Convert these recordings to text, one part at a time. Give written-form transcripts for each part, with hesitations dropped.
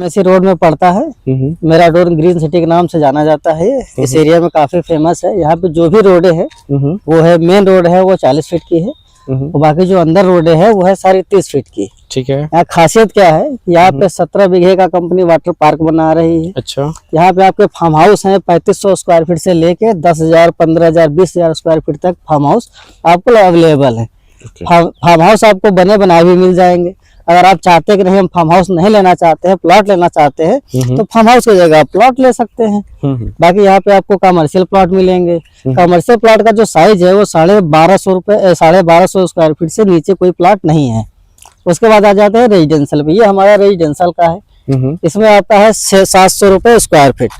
ऐसी रोड में पड़ता है। मेराडोर ग्रीन सिटी के नाम से जाना जाता है। इस एरिया में काफी फेमस है। यहाँ पे जो भी रोडे है वो है, मेन रोड है वो 40 फीट की है और बाकी जो अंदर रोडे है वो है सारी 30 फीट की। ठीक है। यहाँ खासियत क्या है, यहाँ पे 17 बीघे का कंपनी वाटर पार्क बना रही है। अच्छा। यहाँ पे आपके फार्म हाउस है 3500 स्क्वायर फीट से लेके 10,000, 15,000, 20,000 स्क्वायर फीट तक फार्म हाउस आपको अवेलेबल है। फार्म हाउस आपको बने बनाए भी मिल जाएंगे। अगर आप चाहते हैं कि नहीं हम फार्म हाउस नहीं लेना चाहते हैं, प्लॉट लेना चाहते हैं, तो फार्म हाउस की जगह प्लॉट ले सकते हैं। बाकी यहाँ पे आपको कमर्शियल प्लॉट मिलेंगे। कमर्शियल प्लॉट का जो साइज है वो 1250 स्क्वायर फीट से नीचे कोई प्लॉट नहीं है। उसके बाद आ जाते हैं रेजिडेंशियल पे। ये हमारा रेजिडेंशियल का है। इसमें आता है 700 रुपए स्क्वायर फीट।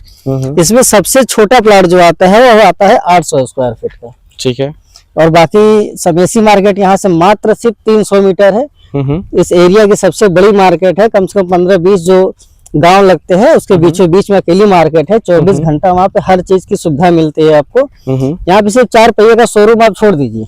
इसमें सबसे छोटा प्लॉट जो आता है वो आता है 800 स्क्वायर फीट का। ठीक है। और बाकी समेसी मार्केट यहाँ से मात्र सिर्फ 300 मीटर है। इस एरिया की सबसे बड़ी मार्केट है। कम से कम 15-20 जो गांव लगते हैं उसके बीचों बीच में अकेली मार्केट है। 24 घंटा वहाँ पे हर चीज की सुविधा मिलती है आपको। यहाँ पे सिर्फ 4 पहिए का शोरूम आप छोड़ दीजिए,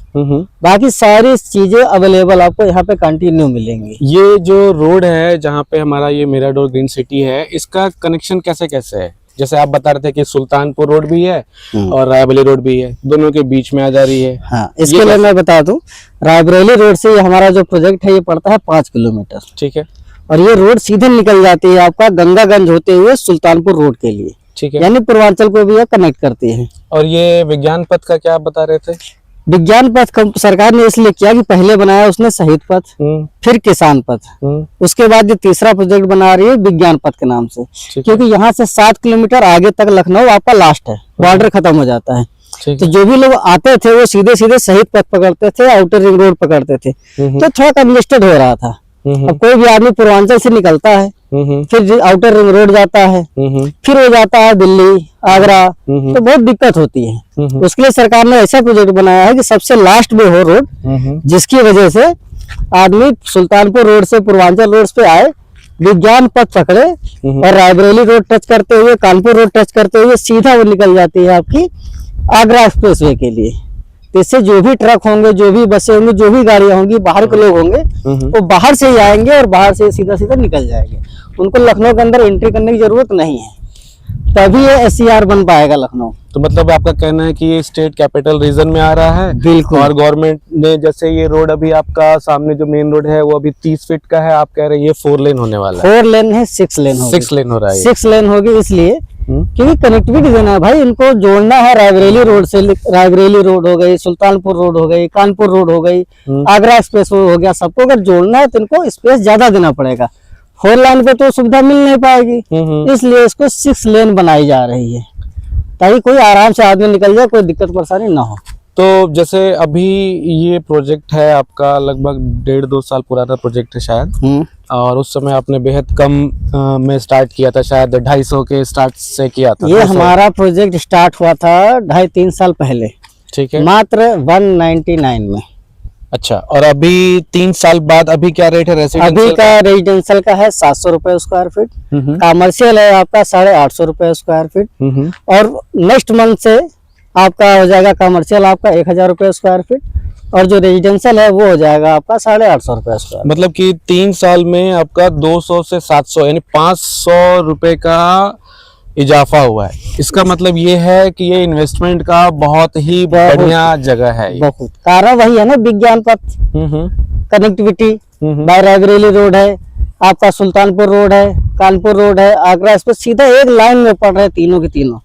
बाकी सारी चीजें अवेलेबल आपको यहाँ पे कंटिन्यू मिलेंगी। ये जो रोड है जहाँ पे हमारा ये मेराडोर ग्रीन सिटी है, इसका कनेक्शन कैसे कैसे है? जैसे आप बता रहे थे कि सुल्तानपुर रोड भी है और रायबरेली रोड भी है, दोनों के बीच में आ जा रही है। हाँ, इसके लिए मैं बता दूं, रायबरेली रोड से ये हमारा जो प्रोजेक्ट है ये पड़ता है 5 किलोमीटर। ठीक है। और ये रोड सीधे निकल जाती है आपका गंगागंज होते हुए सुल्तानपुर रोड के लिए। ठीक है। यानी पूर्वांचल को भी ये कनेक्ट करती है। और ये विज्ञान पथ का क्या आप बता रहे थे? विज्ञान पथ सरकार ने इसलिए किया कि पहले बनाया उसने शहीद पथ, फिर किसान पथ, उसके बाद ये तीसरा प्रोजेक्ट बना रही है विज्ञान पथ के नाम से। क्योंकि यहाँ से 7 किलोमीटर आगे तक लखनऊ आपका लास्ट है, बॉर्डर खत्म हो जाता है। तो जो भी लोग आते थे वो सीधे सीधे शहीद पथ पकड़ते थे, आउटर रिंग रोड पकड़ते थे, तो थोड़ा कंजेस्टेड हो रहा था। अब कोई भी आदमी पूर्वांचल से निकलता है, फिर आउटर रिंग रोड जाता है, फिर वो जाता है दिल्ली, आगरा, तो बहुत दिक्कत होती है। उसके लिए सरकार ने ऐसा प्रोजेक्ट बनाया है कि सबसे लास्ट में हो रोड, जिसकी वजह से आदमी सुल्तानपुर रोड से पूर्वांचल रोड पे आए, विज्ञान पथ पकड़े और रायबरेली रोड टच करते हुए, कानपुर रोड टच करते हुए सीधा वो निकल जाती है आपकी आगरा एक्सप्रेसवे के लिए। तो इससे जो भी ट्रक होंगे, जो भी बसें होंगी, जो भी गाड़ियां होंगी, बाहर के लोग होंगे, वो बाहर से ही आएंगे और बाहर से सीधा सीधा निकल जाएंगे। उनको लखनऊ के अंदर एंट्री करने की जरूरत नहीं है, तभी ये SCR बन पाएगा लखनऊ। तो मतलब आपका कहना है कि ये स्टेट कैपिटल रीजन में आ रहा है। बिल्कुल। और गवर्नमेंट ने जैसे ये रोड अभी आपका सामने जो मेन रोड है वो अभी 30 फीट का है, आप कह रहे हैं ये 4 लेन होने वाला है। 4 लेन है, 6 लेन होगी। 6 लेन हो रहा है। 6 लेन होगी इसलिए क्योंकि कनेक्टिविटी देना है भाई, इनको जोड़ना है। रायबरेली रोड से, रायबरेली रोड हो गई, सुल्तानपुर रोड हो गई, कानपुर रोड हो गई, आगरा एक्सप्रेस हो गया, सबको अगर जोड़ना है तो इनको स्पेस ज्यादा देना पड़ेगा। 4 लाइन पे तो सुविधा मिल नहीं पाएगी, इसलिए इसको 6 लेन बनाई जा रही है ताकि कोई आराम से आदमी निकल जाए, कोई दिक्कत परेशानी ना हो। तो जैसे अभी ये प्रोजेक्ट है आपका लगभग 1.5-2 साल पुराना प्रोजेक्ट है शायद, और उस समय आपने बेहद कम में स्टार्ट किया था, शायद 250 के स्टार्ट से किया था। ये हमारा प्रोजेक्ट स्टार्ट हुआ था 2.5-3 साल पहले। ठीक है। मात्र 199 में। अच्छा। और अभी 3 साल बाद अभी क्या रेट है रेसिडेंशियल? अभी का रेजिडेंशियल का है 700 रुपए स्क्वायर फीट, कमर्शियल है आपका 850 रुपए स्क्वायर फीट, और नेक्स्ट मंथ से आपका हो जाएगा कमर्शियल आपका 1000 रुपए स्क्वायर फीट, और जो रेजिडेंशियल है वो हो जाएगा आपका 850 रुपए स्क्वायर। मतलब कि 3 साल में आपका 200 से 700 यानी 500 रुपए का इजाफा हुआ है। इसका मतलब ये है कि ये इन्वेस्टमेंट का बहुत ही बढ़िया जगह है। बहुत कारण वही है ना, विज्ञान पथ, कनेक्टिविटी बाय रायबरेली रोड है, आपका सुल्तानपुर रोड है, कानपुर रोड है, आगरा एक्सप्रेस, सीधा एक लाइन में पड़ रहे तीनों के तीनों।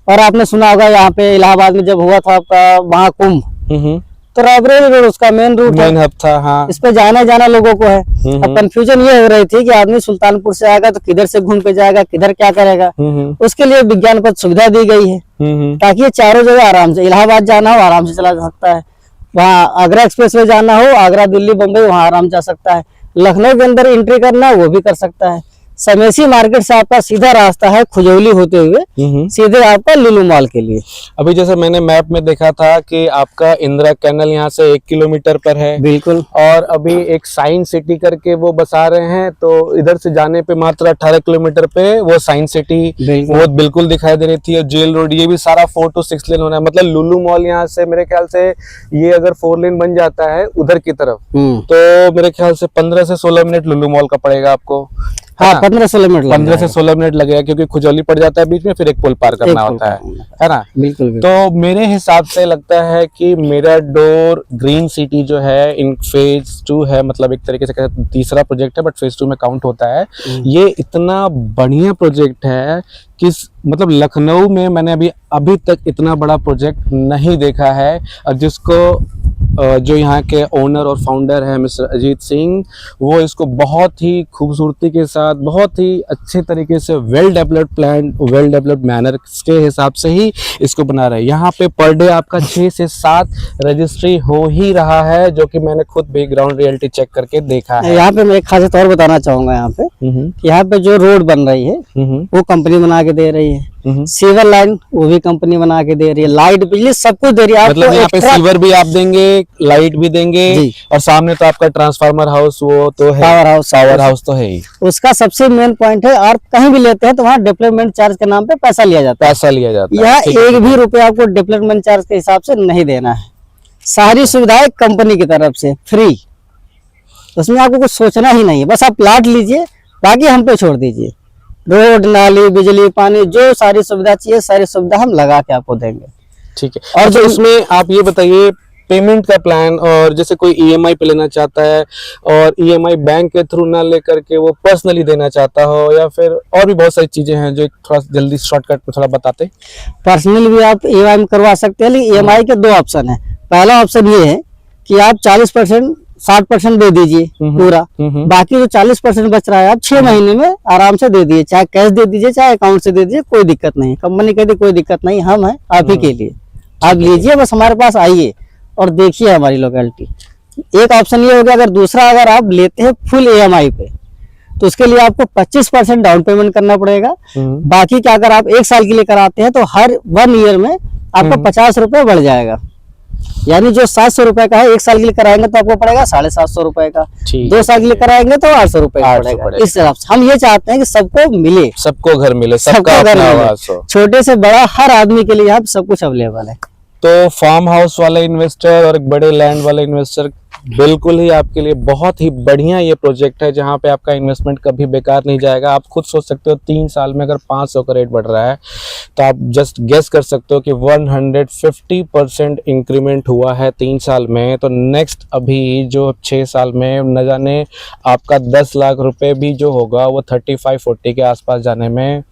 और आपने सुना होगा यहाँ पे इलाहाबाद में जब हुआ था आपका महाकुंभ, तो रायबरेली रोड उसका मेन रूट है, था। हाँ। इस पे जाना लोगों को है। अब कंफ्यूजन ये हो रही थी कि आदमी सुल्तानपुर से आएगा तो किधर से घूम के जाएगा, किधर क्या करेगा। उसके लिए विज्ञान पथ सुविधा दी गई है ताकि ये चारों जगह आराम से, इलाहाबाद जाना हो आराम से चला जा सकता है, वहाँ आगरा एक्सप्रेस वे जाना हो, आगरा दिल्ली बम्बई वहाँ आराम जा सकता है, लखनऊ के अंदर एंट्री करना वो भी कर सकता है। समेसी मार्केट से आपका सीधा रास्ता है खुजौली होते हुए सीधे आपका लुलु मॉल के लिए। अभी जैसे मैंने मैप में देखा था कि आपका इंदिरा कैनल यहाँ से 1 किलोमीटर पर है। बिल्कुल। और अभी एक साइंस सिटी करके वो बसा रहे हैं, तो इधर से जाने पे मात्र 18 किलोमीटर पे वो साइंस सिटी वो बिल्कुल दिखाई दे रही थी। और जेल रोड ये भी सारा 4 to 6 लेन होना है। मतलब लुलु मॉल यहाँ से मेरे ख्याल से ये अगर 4 लेन बन जाता है उधर की तरफ, तो मेरे ख्याल से 15 से 16 मिनट लुलु मॉल का पड़ेगा आपको। हाँ 15-16 मिनट 15 से 16 मिनट लगेगा, क्योंकि खुजौली पड़ जाता है बीच में, फिर एक पुल पार करना होता है ना। बिल्कुल बिल्कुल। तो मेरे हिसाब से लगता है कि मिराडोर ग्रीन सिटी जो है इन फेज 2 है, मतलब एक तरीके से कहते हैं तीसरा प्रोजेक्ट है, बट फेज 2 में काउंट होता है। ये इतना बढ़िया प्रोजेक्ट है कि मतलब लखनऊ में मैंने अभी तक इतना बड़ा प्रोजेक्ट नहीं देखा है। और जिसको जो यहाँ के ओनर और फाउंडर है मिस्टर अजीत सिंह, वो इसको बहुत ही खूबसूरती के साथ, बहुत ही अच्छे तरीके से well developed plan, well developed manner के हिसाब से ही इसको बना रहे हैं। यहाँ पे पर डे आपका 6 से 7 रजिस्ट्री हो ही रहा है, जो कि मैंने खुद भी ग्राउंड रियलिटी चेक करके देखा है। यहाँ पे मैं एक खासियत और बताना चाहूंगा, यहाँ पे जो रोड बन रही है वो कंपनी बना के दे रही है, सीवर लाइन वो भी कंपनी बना के दे रही है, लाइट बिजली सब कुछ दे रही है। मतलब यहाँ पे सीवर भी आप देंगे, लाइट भी देंगे, और सामने तो आपका ट्रांसफार्मर हाउस वो तो है, पावर हाउस तो है ही। उसका सबसे मेन पॉइंट है, और कहीं भी लेते हैं तो वहाँ डेवलपमेंट चार्ज के नाम पे पैसा लिया जाता है। यहाँ एक भी रुपया आपको डेवलपमेंट चार्ज के हिसाब से नहीं देना है, सारी सुविधाएं कंपनी की तरफ से फ्री। उसमें आपको कुछ सोचना ही नहीं है, बस आप प्लाट लीजिए, बाकी हम पे छोड़ दीजिए। रोड, नाली, बिजली, पानी, जो सारी सुविधा चाहिए सारी सुविधा हम लगा के आपको देंगे। ठीक है। और जो इसमें आप ये बताइए पेमेंट का प्लान, और जैसे कोई ईएमआई पे लेना चाहता है और ईएमआई बैंक के थ्रू ना लेकर के वो पर्सनली देना चाहता हो, या फिर और भी बहुत सारी चीजें हैं जो थोड़ा जल्दी शॉर्टकट में थोड़ा बताते। पर्सनली भी आप ईएमआई में करवा सकते हैं, लेकिन ईएमआई के 2 ऑप्शन है। पहला ऑप्शन ये है कि आप 40% 60% दे दीजिए पूरा, बाकी जो 40% बच रहा है आप 6 महीने में आराम से दे दीजिए, चाहे कैश दे दीजिए चाहे अकाउंट से दे दीजिए, कोई दिक्कत नहीं। कंपनी कहती कोई दिक्कत नहीं, हम हैं आप ही के लिए, आप लीजिए, बस हमारे पास आइए और देखिए हमारी लोकेलिटी। एक ऑप्शन ये हो गया। अगर अगर आप लेते हैं फुल ईएमआई पे, तो उसके लिए आपको 25% डाउन पेमेंट करना पड़ेगा। बाकी का अगर आप 1 साल के लिए कराते हैं तो हर 1 ईयर में आपका 50 रुपए बढ़ जाएगा, यानी जो 700 रुपए का है 1 साल के लिए कराएंगे तो आपको पड़ेगा 750 रुपए का, 2 साल के लिए कराएंगे तो 800 रुपए का पड़ेगा। इस हिसाब से हम ये चाहते हैं कि सबको मिले, सबको घर मिले, सबका घर मिले, छोटे से बड़ा हर आदमी के लिए यहाँ सब कुछ अवेलेबल है। तो फार्म हाउस वाले इन्वेस्टर और एक बड़े लैंड वाले इन्वेस्टर बिल्कुल ही आपके लिए बहुत ही बढ़िया ये प्रोजेक्ट है, जहाँ पे आपका इन्वेस्टमेंट कभी बेकार नहीं जाएगा। आप खुद सोच सकते हो 3 साल में अगर 500 का रेट बढ़ रहा है तो आप जस्ट गेस कर सकते हो कि 150% इंक्रीमेंट हुआ है 3 साल में। तो नेक्स्ट अभी जो 6 साल में न जाने आपका 10 लाख रुपए भी जो होगा वो 35-40 के आसपास जाने में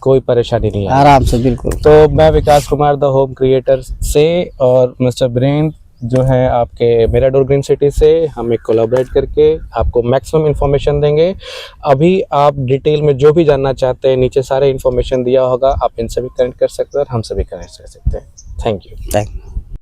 कोई परेशानी नहीं है, आराम से। बिल्कुल। तो मैं विकास कुमार द होम क्रिएटर से और मिस्टर वीरेंद्र जो है आपके मिराडोर ग्रीन सिटी से, हम एक कोलैबोरेट करके आपको मैक्सिमम इन्फॉर्मेशन देंगे। अभी आप डिटेल में जो भी जानना चाहते हैं नीचे सारे इन्फॉर्मेशन दिया होगा, आप इनसे भी कनेक्ट कर सकते हैं और हमसे भी कनेक्ट कर सकते हैं। Thank you.